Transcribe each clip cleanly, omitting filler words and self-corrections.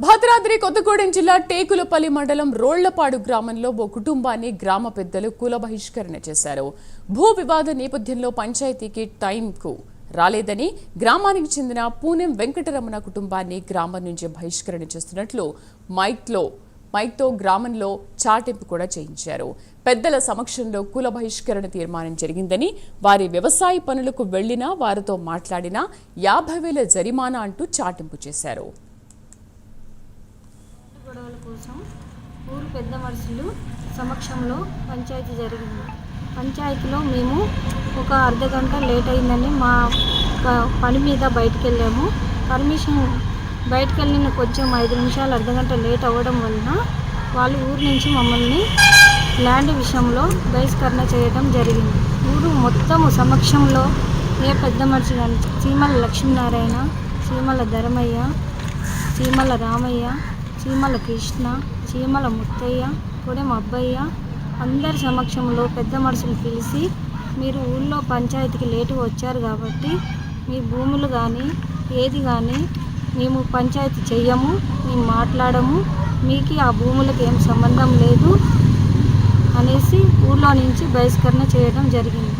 భద్రాద్రి కొత్తగూడెం జిల్లా టేకులపల్లి మండలం రోళ్లపాడు గ్రామంలో ఓ కుటుంబాన్ని గ్రామ పెద్దలు కుల బహిష్కరణ చేశారు. భూ వివాద నేపథ్యంలో పంచాయతీకి టైంకు రాలేదని గ్రామానికి చెందిన పూనెం వెంకటరమణ కుటుంబాన్ని గ్రామం నుంచి బహిష్కరణ చేస్తున్నట్లు మైక్తో గ్రామంలో చాటింపు కూడా చేయించారు. పెద్దల సమక్షంలో కుల బహిష్కరణ తీర్మానం జరిగిందని, వారి వ్యవసాయ పనులకు వెళ్లినా వారితో మాట్లాడినా 50,000 జరిమానా అంటూ చాటింపు చేశారు. గొడవల కోసం ఊరు పెద్ద మనుషులు సమక్షంలో పంచాయతీ జరిగింది. పంచాయతీలో మేము ఒక అర్ధగంట లేట్ అయిందని మా పని మీద బయటికి వెళ్ళాము. పర్మిషన్ బయటకు వెళ్ళిన కొంచెం 5 నిమిషాలు అర్ధగంట లేట్ అవ్వడం వలన వాళ్ళు ఊరు నుంచి మమ్మల్ని ల్యాండ్ విషయంలో బహిష్కరణ చేయడం జరిగింది. ఊరు మొత్తము సమక్షంలో ఏ పెద్ద మనిషి కానీ చీమల లక్ష్మీనారాయణ, చీమల ధర్మయ్య, చీమల రామయ్య, చీమల కృష్ణ, చీమల ముత్తయ్య, కొడెం అబ్బయ్య అందరి సమక్షంలో పెద్ద మనుషులు పిలిచి, మీరు ఊళ్ళో పంచాయతీకి లేటుగా వచ్చారు కాబట్టి మీ భూములు కానీ ఏది కానీ మేము పంచాయతీ చెయ్యము, మేము మాట్లాడము, మీకు ఆ భూములకు ఏం సంబంధం లేదు అనేసి ఊళ్ళో నుంచి బహిష్కరణ చేయడం జరిగింది.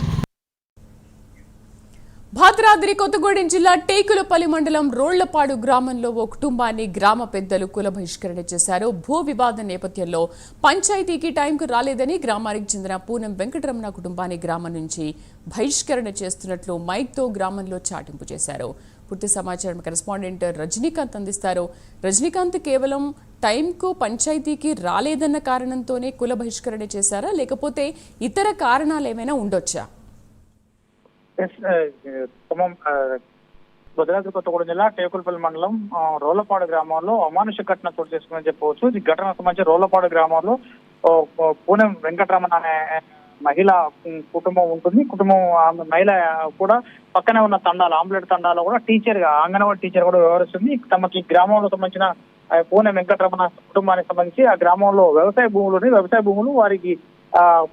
భద్రాద్రి కొత్తగూడెం జిల్లా టేకులపల్లి మండలం రోళ్లపాడు గ్రామంలో ఓ కుటుంబాన్ని గ్రామ పెద్దలు కుల బహిష్కరణ చేశారు. భూ వివాద నేపథ్యంలో పంచాయతీకి టైంకు రాలేదని గ్రామానికి చెందిన పూనెం వెంకటరమణ కుటుంబాన్ని గ్రామం నుంచి బహిష్కరణ చేస్తున్నట్లు మైక్తో గ్రామంలో చాటింపు చేశారు. పూర్తి సమాచారం కరెస్పాండెంట్ రజనీకాంత్ అందిస్తారు. రజనీకాంత్, కేవలం టైంకు పంచాయతీకి రాలేదన్న కారణంతోనే కుల బహిష్కరణ చేశారా, లేకపోతే ఇతర కారణాలు ఏమైనా ఉండొచ్చా? భద్రాద్రి కొత్తగూడెం జిల్లా టేకులపల్లి మండలం రోళ్లపాడు గ్రామంలో అమానుష ఘటన చోటు చేసుకుందని చెప్పవచ్చు. ఈ ఘటన సంబంధించి రోళ్లపాడు గ్రామంలో పూనెం వెంకటరమణ అనే మహిళ కుటుంబం ఉంటుంది. ఆమె మహిళ కూడా పక్కనే ఉన్న తండాలు, ఆంబులెట్ తండాలో కూడా అంగన్వాడీ టీచర్ కూడా వ్యవహరిస్తుంది. తమకి గ్రామంలో సంబంధించిన పూనెం వెంకటరమణ కుటుంబానికి సంబంధించి ఆ గ్రామంలో వ్యవసాయ భూములు వారికి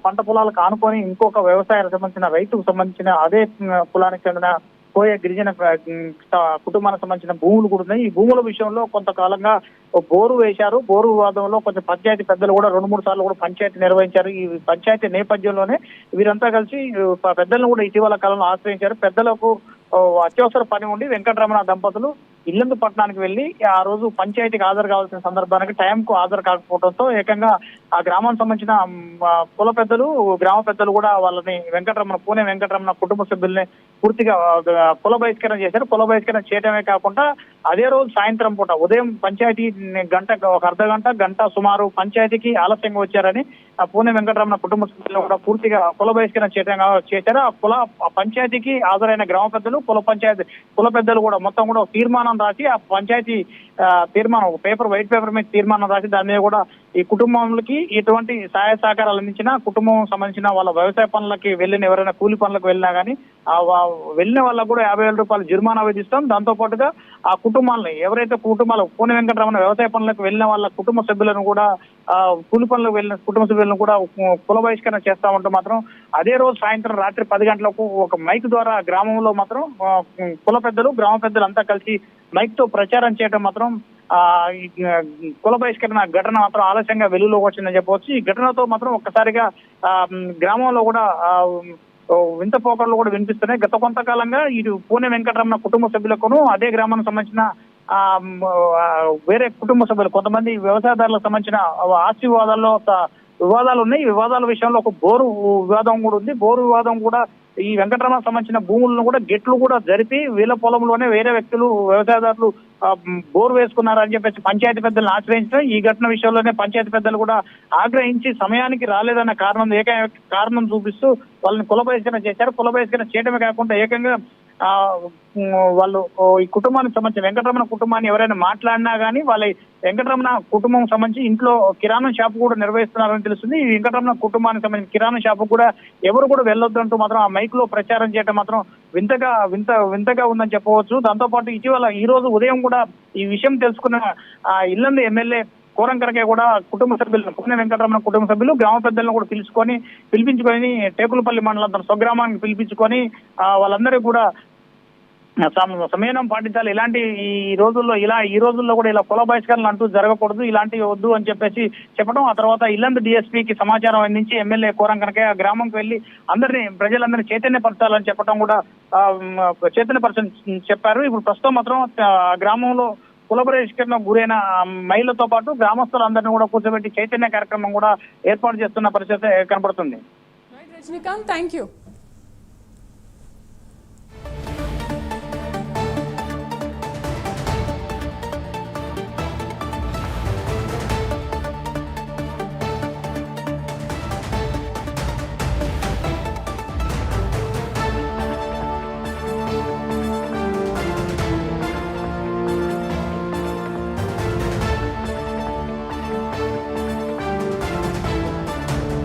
పంట పొలాలకు ఆనుకొని ఇంకొక వ్యవసాయానికి సంబంధించిన రైతుకు సంబంధించిన అదే కులానికి చెందిన కోయ గిరిజన కుటుంబానికి సంబంధించిన భూములు కూడా ఉన్నాయి. ఈ భూముల విషయంలో కొంతకాలంగా బోరు వేశారు. బోరు వివాదంలో కొంచెం పంచాయతీ పెద్దలు కూడా 2-3 సార్లు కూడా పంచాయతీ నిర్వహించారు. ఈ పంచాయతీ నేపథ్యంలోనే వీరంతా కలిసి పెద్దలను కూడా ఇటీవల కాలంలో ఆశ్రయించారు. పెద్దలకు అత్యవసర పని ఉండి వెంకటరమణ దంపతులు ఇల్లందు పట్టణానికి వెళ్లి ఆ రోజు పంచాయతీకి హాజరు కావాల్సిన సందర్భానికి టైంకు హాజరు కాకపోవడంతో ఏకంగా ఆ గ్రామానికి సంబంధించిన కుల పెద్దలు, గ్రామ పెద్దలు కూడా వాళ్ళని పూనెం వెంకటరమణ కుటుంబ సభ్యుల్ని పూర్తిగా కుల బహిష్కరణ చేశారు. కుల బహిష్కరణ చేయడమే కాకుండా అదే రోజు సాయంత్రం పూట ఉదయం పంచాయతీ ఒక అర్ధగంట సుమారు పంచాయతీకి ఆలస్యంగా వచ్చారని పూనెం వెంకటరమణ కుటుంబ సభ్యులు కూడా పూర్తిగా కుల బహిష్కరణ చేశారు. ఆ పంచాయతీకి హాజరైన గ్రామ పెద్దలు, కుల పెద్దలు కూడా మొత్తం కూడా తీర్మానం రాసి ఆ పంచాయతీ వైట్ పేపర్ మీద తీర్మానం రాసి దాని మీద కూడా ఈ కుటుంబాలకి ఎటువంటి సహాయ సహకారాలు అందించినా, కుటుంబం సంబంధించిన వాళ్ళ వ్యవసాయ పనులకి వెళ్ళిన ఎవరైనా కూలి పనులకు వెళ్ళినా కానీ వెళ్ళిన వాళ్ళకు కూడా 50,000 రూపాయలు జరిమానా విధిస్తాం. దాంతో పాటుగా ఆ కుటుంబాలని ఎవరైతే పూనెం వెంకటరమణ వ్యవసాయ పనులకు వెళ్ళిన వాళ్ళ కుటుంబ సభ్యులను కూడా కూలి పనులకు వెళ్ళిన కుటుంబ సభ్యులను కూడా కుల బహిష్కరణ చేస్తామంటూ మాత్రం అదే రోజు సాయంత్రం రాత్రి 10 గంటలకు ఒక మైక్ ద్వారా గ్రామంలో మాత్రం కుల పెద్దలు, గ్రామ పెద్దలు అంతా కలిసి మైక్ తో ప్రచారం చేయడం మాత్రం కుల బహిష్కరణ ఘటన మాత్రం ఆలస్యంగా వెలుగులోకి వచ్చిందని చెప్పవచ్చు. ఈ ఘటనతో మాత్రం ఒక్కసారిగా గ్రామంలో కూడా వింత పోకడలు కూడా వినిపిస్తున్నాయి. గత కొంతకాలంగా ఇటు పూనెం వెంకటరమణ కుటుంబ సభ్యులకును అదే గ్రామానికి సంబంధించిన వేరే కుటుంబ సభ్యులు కొంతమంది వ్యవసాయదారులకు సంబంధించిన ఆస్తి వివాదాలు ఉన్నాయి. ఈ వివాదాల విషయంలో ఒక బోరు వివాదం కూడా ఉంది. బోరు వివాదం కూడా ఈ వెంకటరమణ సంబంధించిన భూములను కూడా గెట్లు కూడా జరిపి వీళ్ళ పొలంలోనే వేరే వ్యక్తులు, వ్యవసాయదారులు బోరు వేసుకున్నారని చెప్పేసి పంచాయతీ పెద్దలను ఆశ్రయించడం. ఈ ఘటన విషయంలోనే పంచాయతీ పెద్దలు కూడా ఆగ్రహించి సమయానికి రాలేదన్న కారణం చూపిస్తూ వాళ్ళని కుల బహిష్కరణ చేశారు. కుల బహిష్కరణ చేయడమే కాకుండా ఏకంగా వాళ్ళు ఈ కుటుంబానికి సంబంధించిన వెంకటరమణ కుటుంబాన్ని ఎవరైనా మాట్లాడినా కానీ వాళ్ళ వెంకటరమణ కుటుంబం సంబంధించి ఇంట్లో కిరాణా షాపు కూడా నిర్వహిస్తున్నారని తెలుస్తుంది. ఈ వెంకటరమణ కుటుంబానికి సంబంధించిన కిరాణా షాపు కూడా ఎవరు కూడా వెళ్ళొద్దంటూ మాత్రం ఆ మైక్ లో ప్రచారం చేయడం మాత్రం వింతగా ఉందని చెప్పవచ్చు. దాంతో పాటు ఇటీవల ఈ రోజు ఉదయం కూడా ఈ విషయం తెలుసుకున్న ఇల్లందు ఎమ్మెల్యే కోరంకరకే కూడా కుటుంబ సభ్యులను, పూనెం వెంకటరమణ కుటుంబ సభ్యులు, గ్రామ పెద్దలను కూడా పిలిపించుకొని టేకులపల్లి మండలం తన స్వగ్రామానికి పిలిపించుకొని వాళ్ళందరూ కూడా సంయమనం పాటించాలి. ఇలాంటి ఈ రోజుల్లో కూడా ఇలా కుల బహిష్కరణలు అంటూ జరగకూడదు, ఇలాంటివి వద్దు అని చెప్పేసి చెప్పడం. ఆ తర్వాత ఇల్లందు DSPకి సమాచారం అందించి ఎమ్మెల్యే కోరం కనుక ఆ గ్రామంకి వెళ్లి ప్రజలందరినీ చైతన్యపరచాలని చెప్పడం కూడా చైతన్యపరచని చెప్పారు. ఇప్పుడు ప్రస్తుతం మాత్రం గ్రామంలో కుల బహిష్కరణ గురైన మహిళలతో పాటు గ్రామస్తులందరినీ కూడా కూర్చోబెట్టి చైతన్య కార్యక్రమం కూడా ఏర్పాటు చేస్తున్న పరిస్థితి కనబడుతుంది. Rajinikanth, thank you.